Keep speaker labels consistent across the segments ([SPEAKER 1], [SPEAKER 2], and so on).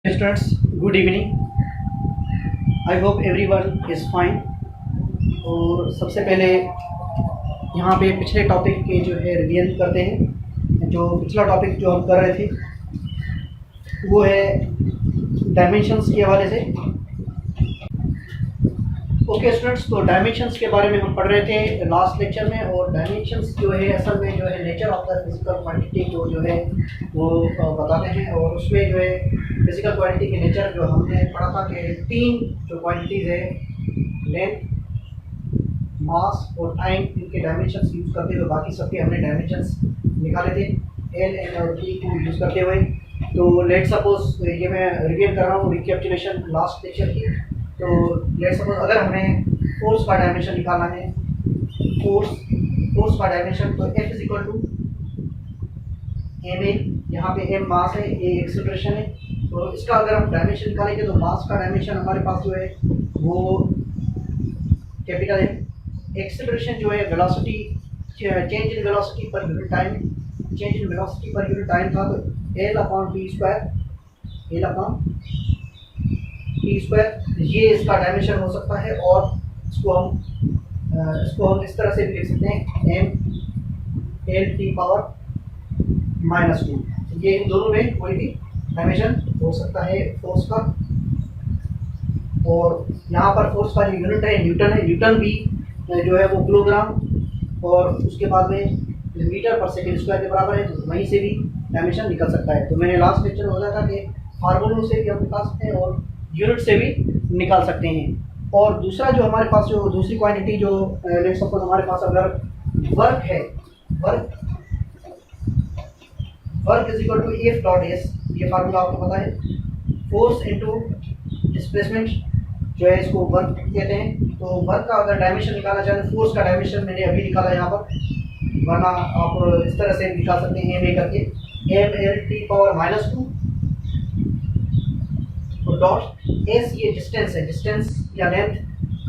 [SPEAKER 1] Students, good evening. I hope everyone is fine. और सबसे पहले यहाँ पे पिछले टॉपिक के जो है रिवीजन करते हैं। जो पिछला टॉपिक जो हम कर रहे थे वो है डायमेंशंस के हवाले से। ओके स्टूडेंट्स, तो डायमेंशंस के बारे में हम पढ़ रहे थे लास्ट लेक्चर में। और डायमेंशंस जो है असल में जो है nature of the physical quantity को जो है वो बताते हैं। और उसमें जो है फिजिकल क्वांटिटी के नेचर जो हमने पढ़ा था कि तीन जो क्वांटिटीज़ है, लेंथ, मास और टाइम, इनके डायमेंशंस यूज़ करते हुए बाकी सबके हमने डायमेंशंस निकाले थे एल, एन और टी को यूज़ करते हुए। तो लेट सपोज ये मैं रिवीजन कर रहा हूँ रिकैपिचुलेशन लास्ट लेक्चर की। तो लेट सपोज अगर हमें फोर्स का डायमेंशन निकालना है, फोर्स का डायमेंशन, तो F is equal to M A, यहाँ पे एम मास है, ए एक्सेलरेशन है। तो इसका अगर हम डायमेंशन निकालेंगे तो मास का डायमेंशन हमारे पास जो है वो कैपिटल है। एक्सेलरेशन जो है velocity, change in velocity per unit time, change in velocity per unit time था, तो एल अपॉन टी स्क्वायर ये इसका डायमेंशन हो सकता है। और इसको हम इस तरह से भी लिख सकते हैं M L T power minus 2। ये इन दोनों में कोई भी डायमेंशन हो सकता है फोर्स का। और यहाँ पर फोर्स का जो यूनिट है न्यूटन है। न्यूटन भी जो है वो किलोग्राम और उसके बाद में मीटर पर सेकेंड स्क्वायर के बराबर है। तो वहीं से भी डायमेंशन निकल सकता है। तो मैंने लास्ट लेक्चर में बताया था कि फार्मूलों से भी हम निकाल सकते हैं और यूनिट से भी निकाल सकते हैं। और दूसरा जो हमारे पास जो दूसरी क्वांटिटी जो लेट्स सपोज हमारे पास अगर वर्क है, work is equal to F dot S, ये फार्मूला आपको पता है। फोर्स इनटू डिस्प्लेसमेंट जो है इसको वर्क कहते हैं। तो वर्क का अगर डायमेंशन निकालना चाहें, फोर्स का डायमेंशन मैंने अभी निकाला यहाँ पर, वरना आप इस तरह से निकाल सकते हैं एम ए करके, M L T power minus 2 तो डॉट एस, ये डिस्टेंस है, डिस्टेंस या लेंथ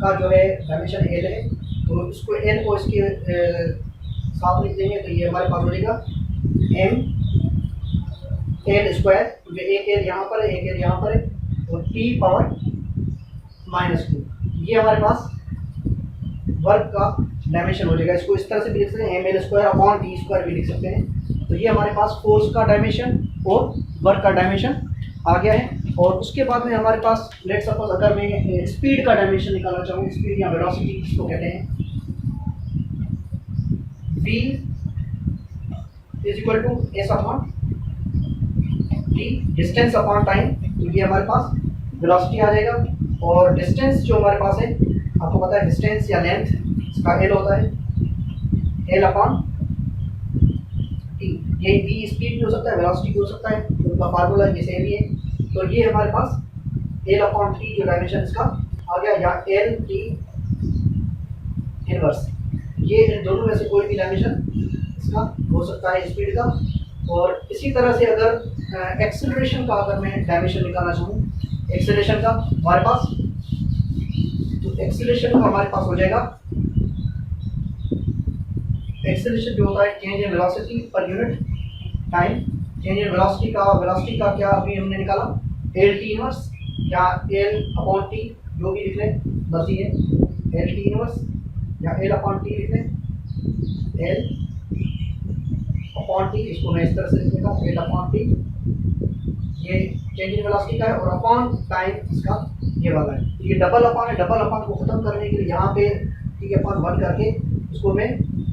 [SPEAKER 1] का जो है डायमेंशन एल है। तो इसको एल को इसके साथ लिख देंगे तो ये हमारे पास हो जाएगा एम एल स्क्वायर, जो एक एल यहाँ पर है, एक एल यहाँ पर है, और टी पावर माइनस 2, ये हमारे पास वर्क का डायमेंशन हो जाएगा। इसको इस तरह से भी लिख सकते हैं M L square upon T square भी लिख सकते हैं। तो ये हमारे पास फोर्स का डायमेंशन और वर्क का डायमेंशन आ गया है। और उसके बाद में हमारे पास लेट सपोज अगर मैं स्पीड का डायमेंशन निकालना चाहूँ, स्पीड या वेलोसिटी इसको कहते हैं, v is equal to S upon T, distance upon time, तो ये हमारे पास वेलोसिटी आ जाएगा। और डिस्टेंस जो हमारे पास है, आपको पता है डिस्टेंस या लेंथ इसका एल होता है, एल अपॉन टी। ये v स्पीड भी हो सकता है, वेलोसिटी भी हो सकता है, तो उनका फार्मूला ये सेम ही है। तो ये हमारे पास एल अपॉन टी जो डायमेंशन इसका आ गया, या एल टी इनवर्स, ये इन दोनों में से कोई भी डायमेंशन इसका हो सकता है स्पीड का। और इसी तरह से अगर एक्सेलरेशन का अगर मैं डायमेंशन निकालना चाहूँ, एक्सेलरेशन का हमारे पास, तो एक्सेलरेशन का हमारे पास हो जाएगा, एक्सेलरेशन जो होता है change in velocity per unit time. Change in velocity का क्या अभी हमने निकाला, एल टी इनवर्स या एल अपॉन टी, जो भी लिख लें मर्जी है, एल टी इनवर्स या एल अपॉन टी लिख लें, एल अपॉन टी, इसको मैं इस तरह से लिख लेता हूँ, एल अपॉन टी, ये चेंज इन वेलोसिटी का है, और अपॉन टाइम इसका ये वाला है। ये डबल अपॉन है, डबल अपॉन को खत्म करने के लिए यहाँ पे टी अपॉन 1 करके इसको मैं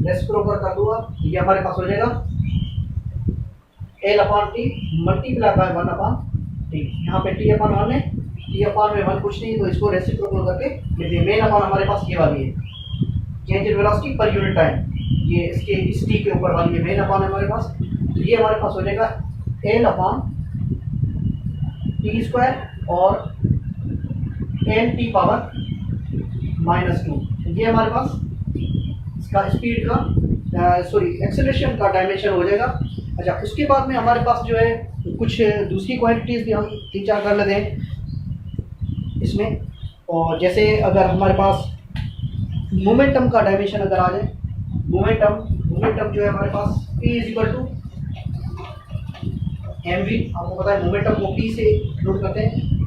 [SPEAKER 1] रेसिप्रोकल कर दूंगा, ये हमारे पास हो जाएगा L upon T multiply by 1 upon T. यहाँ पे टी अपॉन 1 है, टी अपॉन में 1 कुछ नहीं, तो इसको रेसिप्रोकल करके लिखिए। मेन अपॉन हमारे पास ये वाली है, change in velocity per unit time, ये इसके इस टी के ऊपर वाली है, मेन अपॉन हमारे पास। तो ये हमारे पास हो जाएगा एल अपॉन टी स्क्वायर और एल टी पावर माइनस 2, ये हमारे पास इसका स्पीड का एक्सेलरेशन का डायमेंशन हो जाएगा। अच्छा, उसके बाद में हमारे पास जो है कुछ दूसरी क्वांटिटीज़ भी हम 3-4 कर लेते हैं इसमें। और जैसे अगर हमारे पास मोमेंटम का डायमेंशन अगर आ जाए, मोमेंटम जो है हमारे पास P is equal to M V, आपको पता है मोमेंटम को पी से नोट करते हैं।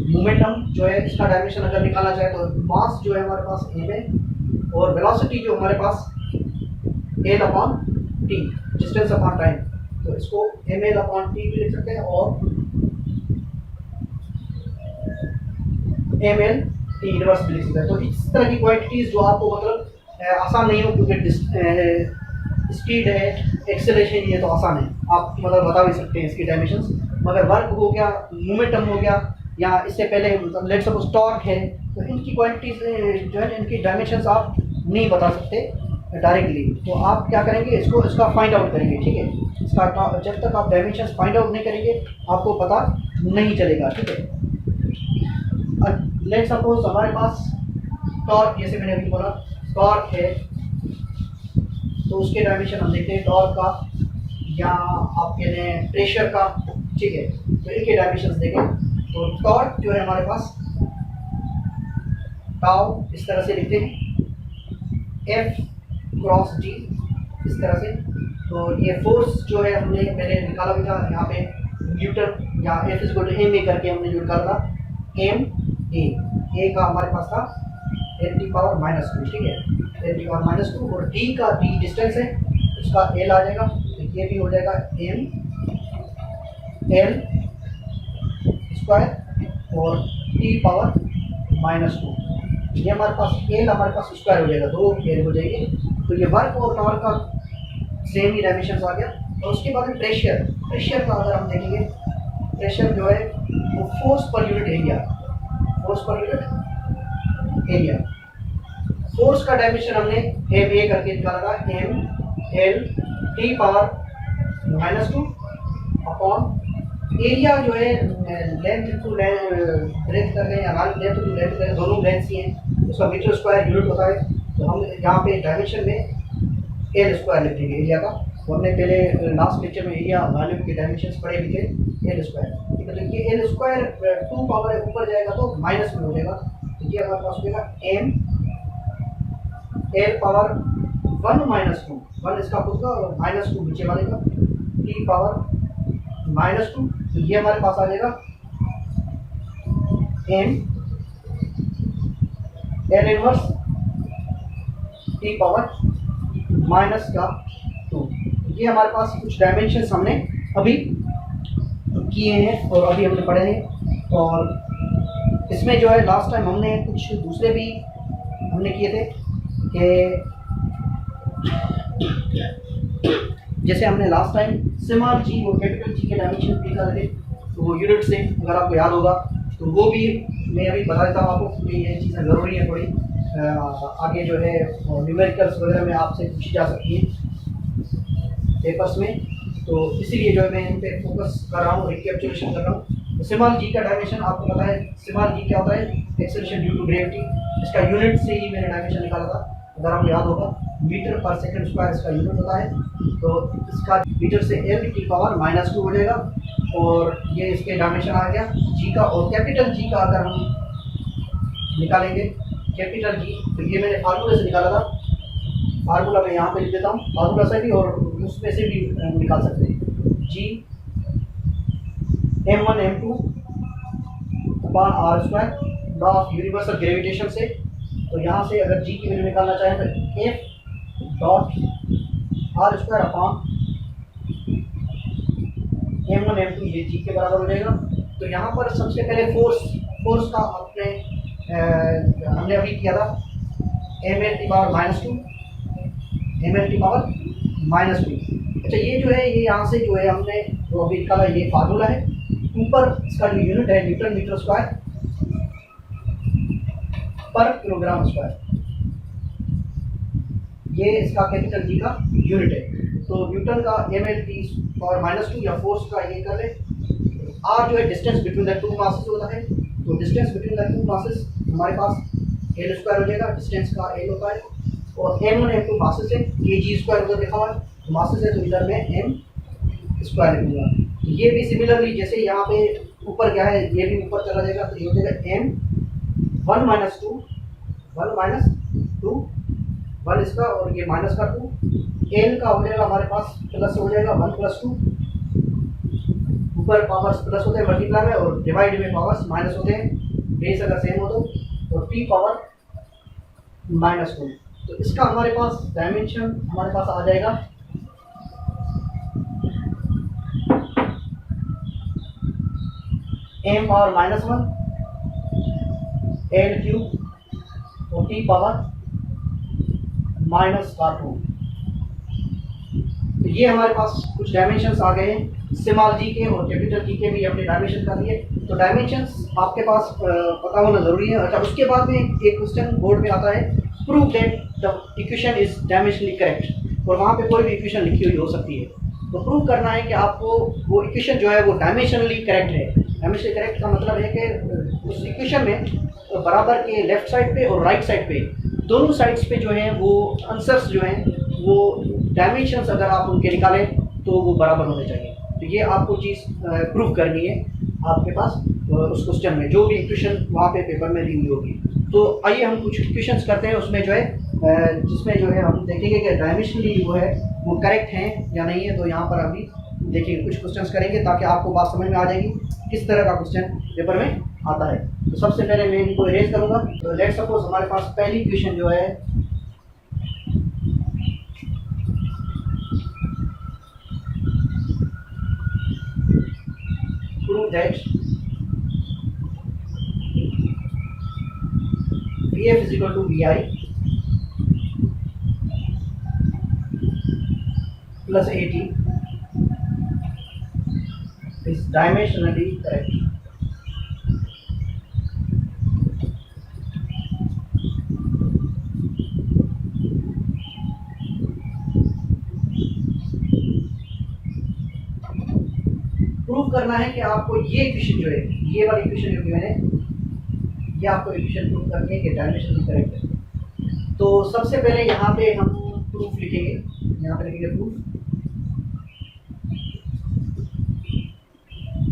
[SPEAKER 1] मोमेंटम जो है इसका डायमेंशन अगर निकालना चाहे तो मास जो है हमारे पास एम है, और वेलोसिटी जो हमारे पास L upon T, distance upon time, तो इसको एम एल अपॉन टी भी लिख सकते हैं और एम एल टी इनवर्स भी लिख सकते हैं। तो इस तरह की क्वांटिटीज जो आपको मतलब आसान नहीं हो, क्योंकि स्पीड है, एक्सेलरेशन, ये तो आसान है, आप मतलब बता भी सकते हैं इसकी डायमेंशंस, मगर वर्क हो गया, मोमेंटम हो गया, या इससे पहले मतलब लेट्स सपोज टॉर्क है, तो इनकी क्वांटिटीज जो है इनकी डायमेंशंस आप नहीं बता सकते डायरेक्टली। तो आप क्या करेंगे, इसका फाइंड आउट करेंगे, ठीक है। इसका जब तक आप डायमेंशंस फाइंड आउट नहीं करेंगे आपको पता नहीं चलेगा, ठीक है। लेट्स सपोज हमारे पास टॉर्क, जैसे मैंने अभी बोला टॉर्क है, तो उसके डायमेंशन हम देखते हैं टॉर्क का या आप कह रहे हैं प्रेशर का, ठीक है। तो इनके डायमेंशंस देखें, तो टॉर्क जो है हमारे पास टाउ इस तरह से लिखते हैं, एफ क्रॉस डी इस तरह से। तो ये फोर्स जो है हमने पहले निकाला भी था यहाँ पे न्यूटन, या F is equal to M A करके हमने जो निकाला था, एम ए का हमारे पास था 10⁻², ठीक है, 10⁻², और डी का, डी डिस्टेंस है, उसका एल आ जाएगा, तो ये भी हो जाएगा एम एल स्क्वायर और t⁻²। ये हमारे पास एल हमारे पास स्क्वायर हो जाएगा, दो एल हो जाएंगे। तो ये वर्क और पावर का सेम ही डायमेंशन आ गया। और उसके बाद में प्रेशर का अगर हम देखेंगे, प्रेशर जो है वो force per unit area, force per unit area. Force का डायमेंशन हमने एम ए करके निकाला था, M L t⁻² upon area जो है लेंथ टू ब्रेथ कर रहे हैं, या लेंथ टू लेंथ कर रहे हैं, दोनों लेंथ ही हैं, उसका मीटर स्क्वायर यूनिट होता है। तो हम यहाँ पे डायमेंशन में एल स्क्वायर लिख देंगे एरिया का। तो हमने पहले लास्ट लेक्चर में एरिया वॉल्यूम के डायमेंशंस पढ़े भी थे, एल स्क्वायर, ठीक है। तो ये एल स्क्वायर 2 पावर ऊपर जाएगा तो माइनस में हो जाएगा, तो ये हमारे पास हो जाएगा एम एल पावर 1 - 2, 1 इसका खुद का और -2 नीचे वाले का, t⁻²। तो ये हमारे पास आ जाएगा एम एल इनवर्स t⁻²। ये हमारे पास कुछ डायमेंशंस हमने अभी किए हैं और अभी हमने पढ़े हैं। और इसमें जो है लास्ट टाइम हमने कुछ दूसरे भी हमने किए थे, कि जैसे हमने लास्ट टाइम स्मॉल जी और कैपिटल जी के डायमेंशन निकाल रहे थे, तो वो यूनिट से, अगर आपको याद होगा तो वो भी मैं अभी बता देता हूँ आपको, क्योंकि ये चीज़ें ज़रूरी है थोड़ी, आगे जो है न्यूमेरिकल्स वगैरह में आपसे पूछी जा सकती है पेपर्स में। तो इसीलिए जो है मैं इन पर फोकस कर रहा हूँ, रिकैप्चुलेशन कर रहा हूँ। तो स्मॉल जी का डायमेंशन आपको पता है, स्मॉल जी क्या होता है, एक्सेलरेशन ड्यू टू ग्रेविटी। इसका यूनिट से ही मैंने डायमेंशन निकाला था, अगर आपको याद होगा, मीटर पर सेकंड स्क्वायर इसका यूनिट होता है। तो इसका मीटर से एल t⁻² हो जाएगा, और ये इसके डायमेंशन आ गया जी का। और कैपिटल जी का अगर हम निकालेंगे कैपिटल जी, तो ये मैंने फार्मूले से निकाला था, फार्मूला मैं यहाँ पे लिख देता हूँ, फार्मूला से भी और उसमें से भी निकाल सकते हैं। जी m1 m2 upon r², law of universal gravitation से। तो यहाँ से अगर जी की वैल्यू निकालना चाहें तो f.r² अपॉन m1 m2, ये जी के बराबर हो जाएगा। तो यहाँ पर सबसे पहले फोर्स का हमने अभी किया था ml⁻², ml⁻²। अच्छा, ये जो है ये यहाँ से जो है हमने जो अभी निकाला, ये फार्मूला है। ऊपर इसका जो यूनिट है न्यूटन मीटर स्क्वायर पर किलोग्राम स्क्वायर, ये इसका कैपिटल जी का यूनिट है। तो न्यूटन का ml⁻² या फोर्स का ये कर ले। आर जो है distance between the two masses होता है, तो distance between the two masses हमारे पास एल स्क्वायर हो जाएगा, डिस्टेंस का एल होता है। और m1 m2 मासेस है, के जी स्क्वायर उधर लिखा हुआ है, तो मासेस है तो इधर में एम स्क्वायर लिखूंगा। तो ये भी सिमिलरली जैसे यहाँ पे ऊपर क्या है, ये भी ऊपर चला जाएगा, तो ये हो जाएगा m1 - 2 1 इसका और ये माइनस का 2, एल का हो जाएगा हमारे पास प्लस हो जाएगा 1 + 2 ऊपर पावर्स प्लस होते हैं मल्टीप्लाई में, और डिवाइड में पावर्स माइनस होते हैं, बेस अगर सेम हो तो, और p पावर -2। तो इसका हमारे पास डायमेंशन हमारे पास आ जाएगा m पावर -1 l क्यूब और t पावर -2। तो ये हमारे पास कुछ डायमेंशंस आ गए हैं, स्मॉल जी के और कैपिटल जी के भी हमने डायमेंशन कर दिए। तो डायमेंशंस आपके पास पता होना ज़रूरी है। अच्छा, उसके बाद में एक क्वेश्चन बोर्ड में आता है, prove that the equation is dimensionally correct, और वहाँ पे कोई भी इक्वेशन लिखी हुई हो सकती है। तो प्रूव करना है कि आपको वो इक्वेशन जो है वो डायमेंशनली करेक्ट है। डायमेंशनली करेक्ट का मतलब है कि उस इक्वेशन में बराबर के लेफ्ट साइड पे और राइट साइड पे, दोनों साइड्स पे जो है वो आंसर्स जो हैं वो डायमेंशंस अगर आप उनके निकालें तो वो बराबर होने चाहिए। तो ये आपको चीज़ प्रूव करनी है आपके पास उस क्वेश्चन में, जो भी इक्वेशन वहाँ पे पेपर में दी हुई होगी। तो आइए हम कुछ इक्वेशंस करते हैं, उसमें जो है जिसमें जो है हम देखेंगे कि डायमेंशनली वो है वो करेक्ट है या नहीं है। तो यहाँ पर अभी देखेंगे, कुछ क्वेश्चंस करेंगे ताकि आपको बात समझ में आ जाएगी किस तरह का क्वेश्चन पेपर में आता है। तो सबसे पहले मैं इनको इरेज करूँगा। तो लेट्स सपोज हमारे पास पहली इक्वेशन जो है prove that VF is equal to VI plus AT is dimensionally correct. Prove करना है कि आपको ये इक्वेशन जो है, ये वाली इक्वेशन जो मैंने, ये आपको इक्वेशन प्रूव करनी है कि डायमेंशनली करेक्ट है। तो सबसे पहले यहाँ पे हम प्रूफ लिखेंगे, यहाँ पे लिखेंगे प्रूफ,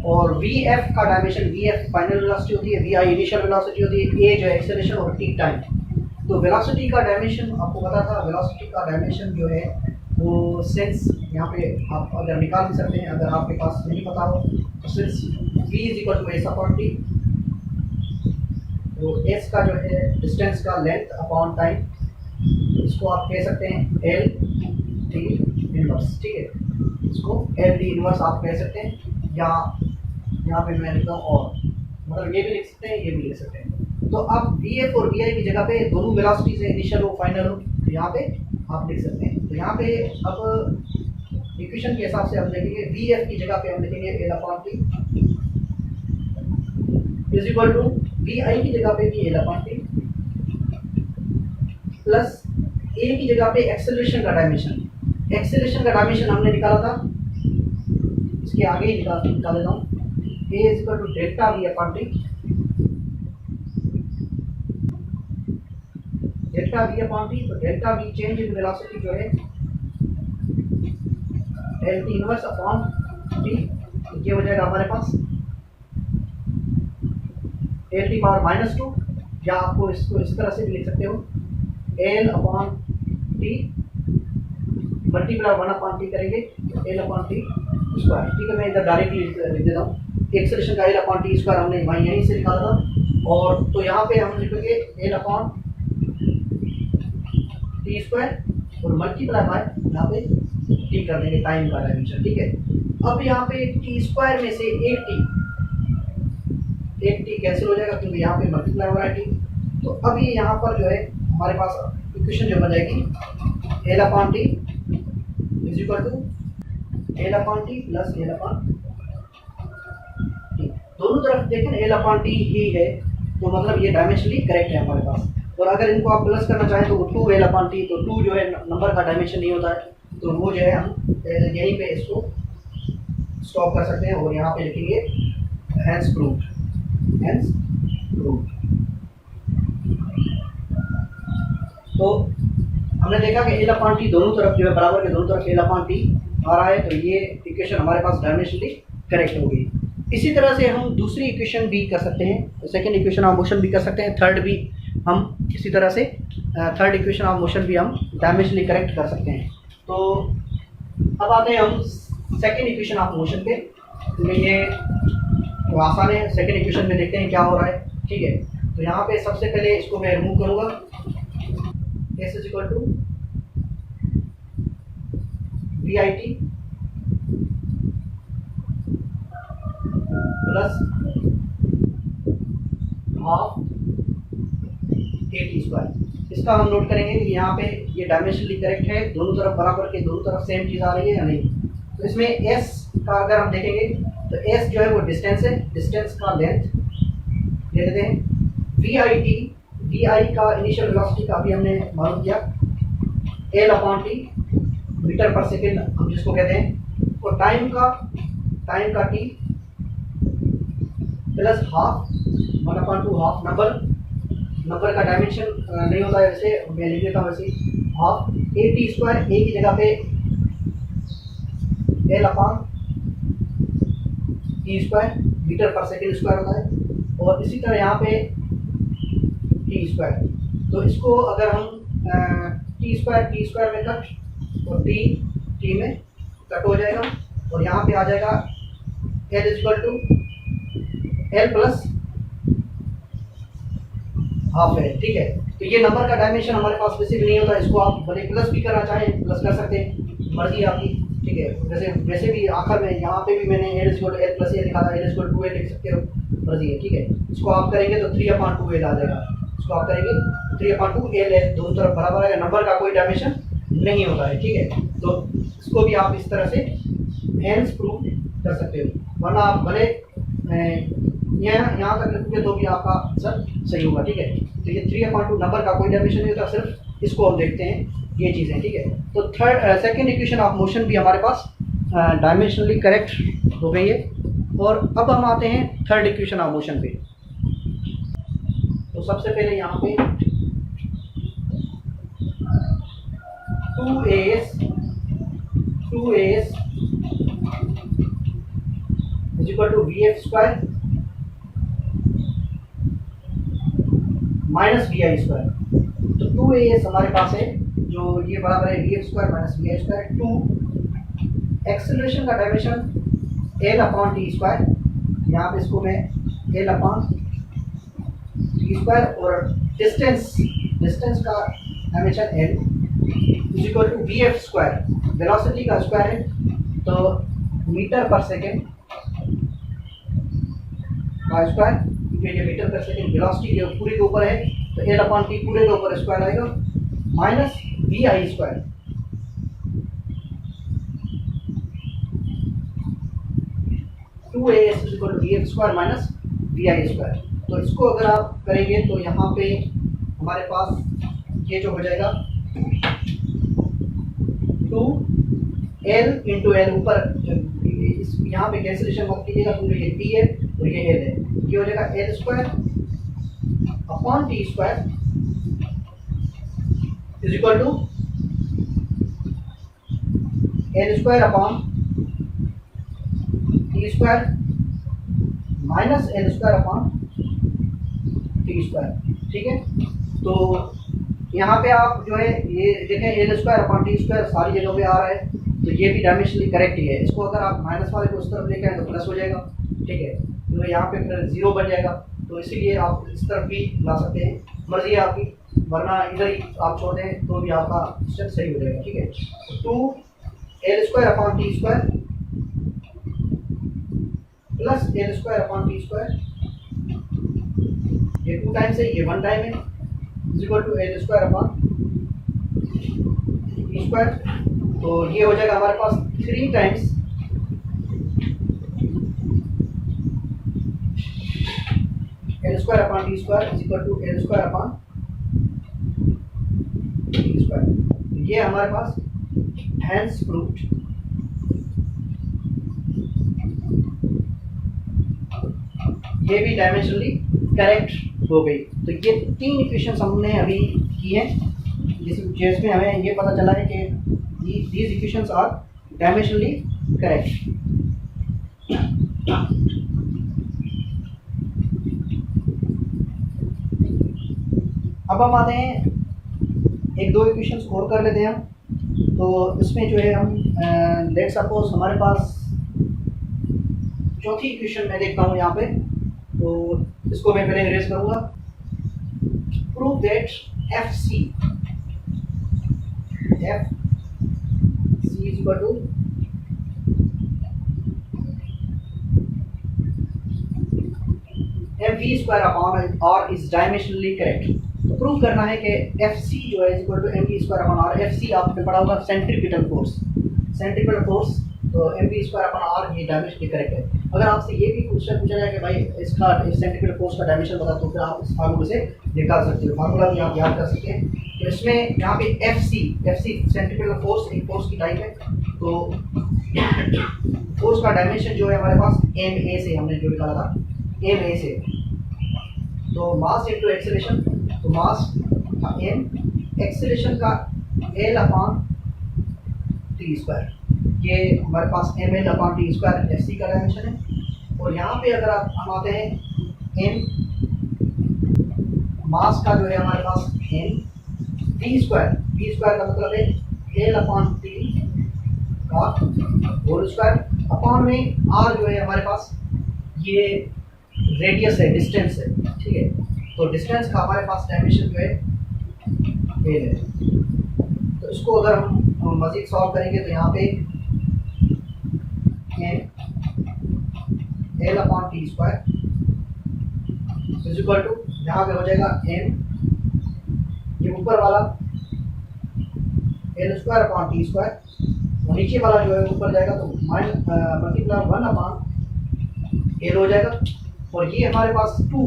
[SPEAKER 1] और VF का डायमेंशन, VF फाइनल वेलोसिटी होती है, VI इनिशियल वेलोसिटी होती है, A जो है एक्सेलरेशन और T टाइम। तो वेलोसिटी का डायमेंशन आपको पता था, वेलोसिटी का डायमेंशन जो है वो सेंस यहाँ पे आप अगर निकाल भी सकते हैं, अगर आपके पास नहीं पता हो तो sense V is equal to S/T। तो S का जो है डिस्टेंस का लेंथ अपॉन टाइम, इसको आप कह सकते हैं LD इनवर्स, ठीक है, इसको LD इनवर्स आप कह सकते हैं, या यहाँ पे मैं लिखता हूँ और, मतलब ये भी लिख सकते हैं, ये भी लिख सकते हैं। तो अब VF और VI की जगह पे दोनों वेलोसिटीज है, इनिशियल हो फाइनल हो, तो यहाँ पे आप लिख सकते हैं। तो यहाँ पे अब इक्वेशन के हिसाब से हम देखेंगे, VF की जगह पे हम लिखेंगे L/T is equal to VI की जगह पे भी L/T प्लस A की जगह पे एक्सेलरेशन का डायमेंशन। एक्सेलरेशन का डायमेंशन हमने निकाला था, इसके आगे ही निकाल देता हूँ, A is equal to delta V/T, delta V/T। तो delta V change in velocity जो है LT इनवर्स अपॉन T, ये हो जाएगा हमारे पास LT पावर -2, या आपको इसको इस तरह से भी लिख सकते हो L/T मल्टीप्लाई 1/T करेंगे L/T स्क्वायर, ठीक है। मैं इधर डायरेक्टली लिख देता हूँ, एक्सेलरेशन का L/T स्क्वायर हमने वहीं यहीं से निकाला था, और तो यहाँ पे हम लिखेंगे L/T स्क्वायर और मल्टीप्लाई बाय यहाँ पे T कर देंगे, टाइम का डायमेंशन, ठीक है। अब यहाँ पे T स्क्वायर में से एक T कैंसिल हो जाएगा क्योंकि यहाँ पे मल्टीप्लाई हो रहा है T। तो अब ये यहाँ पर जो है हमारे पास इक्वेशन जो बन जाएगी L/T is equal to L/T plus L/T। दोनों तरफ देखें L/T ही है, तो मतलब ये डायमेंशनली करेक्ट है हमारे पास। और अगर इनको आप प्लस करना चाहें तो 2L/T, तो 2 जो है नंबर का डायमेंशन नहीं होता है, तो वो जो है हम यहीं पे इसको स्टॉप कर सकते हैं और यहाँ पे लिखेंगे हैंस प्रूव्ड, हैंस प्रूव्ड। तो हमने देखा कि L/T दोनों तरफ जो है बराबर के दोनों तरफ L/T आ रहा है, तो ये इक्वेशन हमारे पास डायमेंशनली करेक्ट हो गई। इसी तरह से हम दूसरी इक्वेशन भी कर सकते हैं, सेकेंड इक्वेशन ऑफ मोशन भी कर सकते हैं, थर्ड भी हम इसी तरह से थर्ड इक्वेशन ऑफ मोशन भी हम डायमेंशनली करेक्ट कर सकते हैं। तो अब आते हैं हम सेकेंड इक्वेशन ऑफ मोशन पे। तो ये तो आसान है। सेकेंड इक्वेशन में देखते हैं क्या हो रहा है। ठीक है, तो यहाँ पे सबसे पहले इसको मैं रिमूव करूँगा। S is equal to V I T plus half A T square. इसका हम नोट करेंगे कि यहाँ पे ये डायमेंशनली करेक्ट है, दोनों तरफ बराबर के दोनों तरफ सेम चीज़ आ रही है या नहीं। तो इसमें एस का अगर हम देखेंगे तो एस जो है वो डिस्टेंस है, डिस्टेंस का लेंथ ले लेते हैं। V I T, V I का इनिशियल वेलोसिटी का अभी हमने मालूम किया, L upon T meter per second हम जिसको कहते हैं, और टाइम का T plus half 1/2 half number का डायमेंशन नहीं होता है, वैसे मैं लिख देता हूँ वैसे half A T square, A की जगह पे L upon T square meter per second square होता है, और इसी तरह यहाँ पे टी स्क्वायर। तो इसको अगर हम टी स्क्वायर में कट और टी में कट हो जाएगा, और यहाँ पे आ जाएगा L equal to L plus half है। ठीक है, तो ये नंबर का डायमेंशन हमारे पास वैसे भी नहीं होता, इसको आप भले प्लस भी करना चाहें प्लस कर सकते हैं, मर्जी आपकी। ठीक है, वैसे भी आखिर में यहाँ पे भी मैंने L equal to L plus A लिखा था, एल इक्वल टू एल लिख सकते हो, मर्जी है। ठीक है, इसको आप करेंगे तो 3/2 आ जाएगा। इसको आप करेंगे 3/2 एल दोनों तरफ बराबर है, नंबर का कोई डायमेंशन नहीं होता है। ठीक है, तो इसको भी आप इस तरह से हैंड्स प्रूव कर सकते हो, वरना आप भले यहाँ तक लिखोगे तो भी आपका आंसर सही होगा। ठीक है, तो ये 3/2 नंबर का कोई डायमेंशन नहीं होता, सिर्फ इसको हम देखते हैं ये चीज़ें। ठीक है, तो सेकेंड इक्वेशन ऑफ मोशन भी हमारे पास डायमेंशनली करेक्ट हो गई है। और अब हम आते हैं थर्ड इक्वेशन ऑफ मोशन पे। तो सबसे पहले यहाँ पे 2as is equal to V F square minus V I square. तो 2as हमारे पास है जो ये बराबर है V F square minus V I square. 2 acceleration का dimension L upon T square, यहाँ पे इसको मैं एल अपॉन टी स्क्वायर, और डिस्टेंस का dimension L is equal to V F square, velocity का स्क्वायर है, तो मीटर पर सेकेंड का स्क्वायर, क्योंकि ये मीटर पर सेकेंड वेलोसिटी पूरे के ऊपर है, तो एल अपॉन टी पूरे के ऊपर स्क्वायर आएगा, minus V I square. Two A S equal to V F square minus V I square. तो इसको अगर आप करेंगे तो यहाँ पे हमारे पास ये जो हो जाएगा 2l इंटू एल, ऊपर यहाँ पे कैंसिलेशन मत कीजिएगा क्योंकि ये टी है और ये एल है, ये हो जाएगा L square upon T square is equal to L square upon T square minus L square upon T square. ठीक है, तो यहाँ पे आप जो है ये देखें L square upon T square सारी जगह पे आ रहा है, तो ये भी डायमेंशनली करेक्ट ही है। इसको अगर आप माइनस वाले को उस तरफ लेके आए तो प्लस हो जाएगा। ठीक है, तो यहाँ पे फिर 0 बन जाएगा, तो इसीलिए आप इस तरफ भी ला सकते हैं, मर्जी है आपकी, वरना इधर ही आप छोड़ दें तो भी आपका सिस्टम सही हो जाएगा। ठीक है, 2l square upon T square plus L square upon T square, ये 2 टाइम्स है, ये 1 टाइम है, is equal to L square upon T square. तो ये हो जाएगा हमारे पास 3 times L square upon T square is equal to L square upon T square. ये हमारे पास हैंस प्रूव्ड। ये भी डायमेंशनली करेक्ट हो गई। तो ये 3 इक्वेशंस हमने अभी की हैं, जिसमें हमें ये पता चला है कि these equations are dimensionally correct। अब हम आते हैं 1-2 इक्वेशंस और कर लेते हैं हम। तो इसमें जो है हम लेट्स सपोज हमारे पास चौथी इक्वेशन मैं देखता हूँ यहाँ पे, तो इसको मैं पहले इरेज करूँगा। Prove that F C is equal to M V square upon R is dimensionally correct. तो प्रूव करना है कि एफ सी जो है equal to M V square upon R. F C आपने पढ़ा होगा सेंट्रीपिटल फोर्स, सेंट्रीपिटल फोर्स, तो M V square upon R ये डायमेंशनली करेक्ट है। अगर आपसे ये भी क्वेश्चन पूछा जाए कि भाई इसका सेंट्रीपिटल फोर्स का डायमेंशन बता, तो फिर आप इस फार्मूले से निकाल सकते हो, फार्मूला भी आप याद कर सकते हैं। तो इसमें यहाँ पे एफ सी सेंट्रीपिटल फोर्स एक फोर्स की टाइप है, तो फोर्स का डायमेंशन जो है हमारे पास एम ए से हमने जो निकाला था, एम ए से, तो मास इनटू एक्सेलरेशन, तो मास का एम, एक्सेलरेशन का एल अपॉन टी स्क्वायर, ये हमारे पास M L upon T square F C का डायमेंशन है। और यहाँ पे अगर हम आते हैं एम, मास का जो है हमारे पास एम, टी स्क्वायर का मतलब है एल अपॉन टी का होल स्क्वायर, अपॉन में आर जो है हमारे पास ये रेडियस है, डिस्टेंस है, ठीक है। तो डिस्टेंस का हमारे पास डायमेंशन जो है एल है। तो इसको अगर हम मजीद सॉल्व करेंगे तो यहाँ पे L upon T square is equal to, यहाँ पे हो जाएगा एम, ये ऊपर वाला L square upon T square, और नीचे वाला जो है ऊपर जाएगा तो मल्टीप्लाई 1 अपॉन एल हो जाएगा। और ये हमारे पास 2,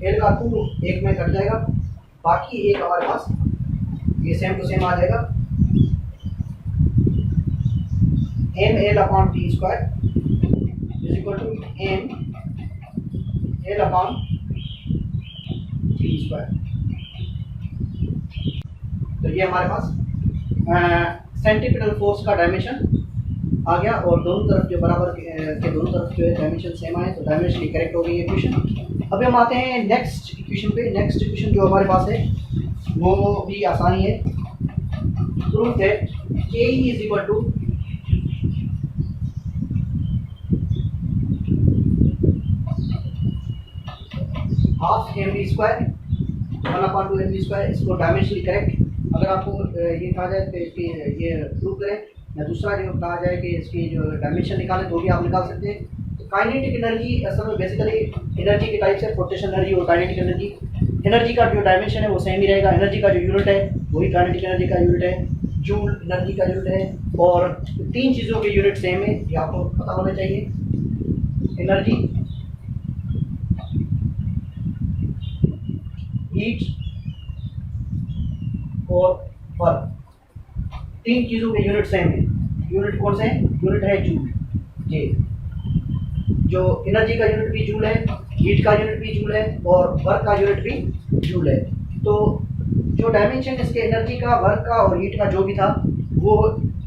[SPEAKER 1] एल का 2 एक में कट जाएगा, बाकी एक हमारे पास ये सेम टू सेम आ जाएगा, M L upon T square is equal to M L upon T square. तो ये हमारे पास सेंट्रीपिटल फोर्स का डायमेंशन आ गया, और दोनों तरफ जो बराबर के दोनों तरफ जो है डायमेंशन सेम आए, तो डायमेंशन करेक्ट हो गई इक्वेशन। अभी हम आते हैं नेक्स्ट इक्वेशन पे। नेक्स्ट इक्वेशन जो हमारे पास है वो भी आसानी है। Prove that K is equal to half M V square 1/2 M V square, इसको डायमेंशनली करेक्ट। अगर आपको ये कहा जाए तो इसकी ये प्रूव करें, या दूसरा जो कहा जाए कि इसकी जो डायमेंशन निकालें, तो भी आप निकाल सकते हैं। तो काइनेटिक एनर्जी असल में बेसिकली एनर्जी के टाइप से पोटेंशियल एनर्जी और काइनेटिक एनर्जी। एनर्जी का जो डायमेंशन है वो सेम ही रहेगा, एनर्जी का जो यूनिट है वही काइनेटिक एनर्जी का यूनिट है, जूल एनर्जी का यूनिट है, और 3 चीज़ों के यूनिट सेम है, ये आपको पता होना चाहिए। एनर्जी, हीट और वर्क, 3 चीज़ों के यूनिट सेम है। यूनिट कौन से हैं? यूनिट है जूल। ये जो एनर्जी का यूनिट भी जूल है, हीट का यूनिट भी जूल है, और वर्क का यूनिट भी जूल है। तो जो डायमेंशन इसके एनर्जी का, वर्क का और हीट का जो भी था वो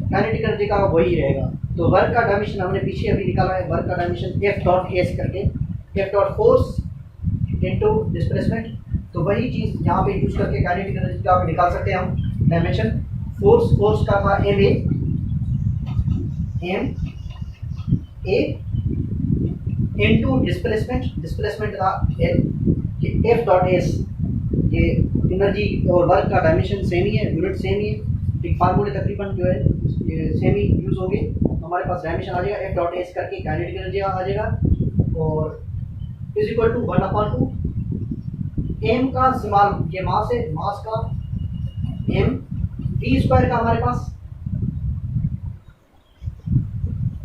[SPEAKER 1] काइनेटिक एनर्जी का वही रहेगा। तो वर्क का डायमेंशन हमने पीछे अभी निकाला है, वर्क का डायमेंशन एफ डॉट एस करके, F dot force into displacement. तो वही चीज़ यहाँ पे यूज करके काइनेटिक एनर्जी का निकाल सकते हैं हम डायमेंशन। फोर्स का था एम ए इनटू डिस्प्लेसमेंट था एल, एफ डॉट एस। ये एनर्जी और वर्क का डायमेंशन सेम ही है, यूनिट सेम ही है, एक फार्मूले तकरीबन जो है सेम ही यूज हो गए। हमारे पास डायमेंशन आ जाएगा एफ डॉट एस करके, काइनेटिक एनर्जी आ जाएगा, और इज इक्वल टू 1/2 एम का इस्तेमाल, ये मास है, मास का एम, टी स्क्वायर का हमारे पास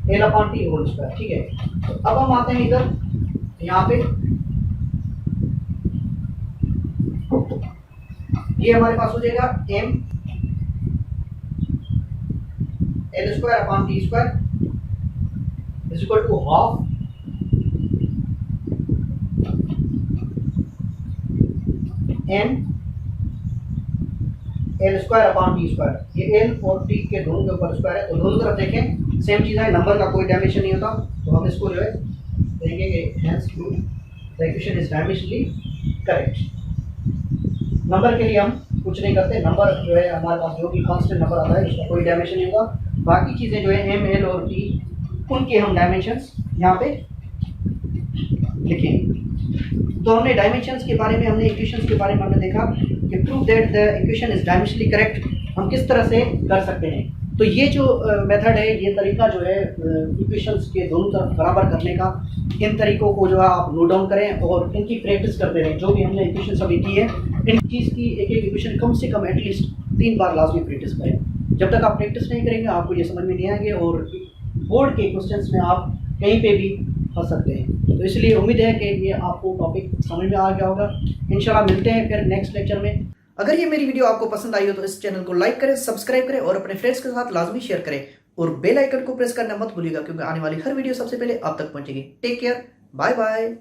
[SPEAKER 1] L upon T whole square, ठीक है। तो अब हम आते हैं इधर, यहाँ पे ये हमारे पास हो जाएगा M L square upon T square is equal to half M L square upon T square. ये एल और टी के दोनों के ऊपर स्क्वायर है, तो दोनों तरफ देखें सेम चीज़ है, नंबर का कोई डायमेंशन नहीं होता। तो हम इसको जो है देखेंगे कि hence the equation is dimensionally correct. Number के लिए हम कुछ नहीं करते, नंबर जो है हमारे पास जो भी कांस्टेंट नंबर आता है उसका कोई डायमेंशन नहीं होगा। बाकी चीज़ें जो है एम एल और टी, उनके हम डायमेंशंस यहाँ पे लिखेंगे। तो हमने डायमेंशंस के बारे में, हमने इक्वेशंस के बारे में हमने देखा कि prove that the equation is dimensionally correct हम किस तरह से कर सकते हैं। तो ये जो मेथड है, ये तरीका जो है इक्वेशंस के दोनों तरफ बराबर करने का, इन तरीकों को जो है आप नोट डाउन करें और इनकी प्रैक्टिस करते रहें। जो भी हमने इक्वेशन अभी की है, इन चीज़ की एक एक इक्वेशन कम से कम एटलीस्ट 3 बार लाजमी प्रैक्टिस करें। जब तक आप प्रैक्टिस नहीं करेंगे आपको ये समझ में नहीं आएंगे और बोर्ड के क्वेश्चंस में आप कहीं पे भी फंस सकते हैं। तो इसलिए उम्मीद है कि ये आपको टॉपिक समझ में आ गया होगा। इंशाल्लाह मिलते हैं फिर नेक्स्ट लेक्चर में। अगर ये मेरी वीडियो आपको पसंद आई हो तो इस चैनल को लाइक करें, सब्सक्राइब करें और अपने फ्रेंड्स के साथ लाजमी शेयर करें और बेल आइकन को प्रेस करना मत भूलिएगा, क्योंकि आने वाली हर वीडियो सबसे पहले आप तक पहुंचेगी। Take care, bye bye.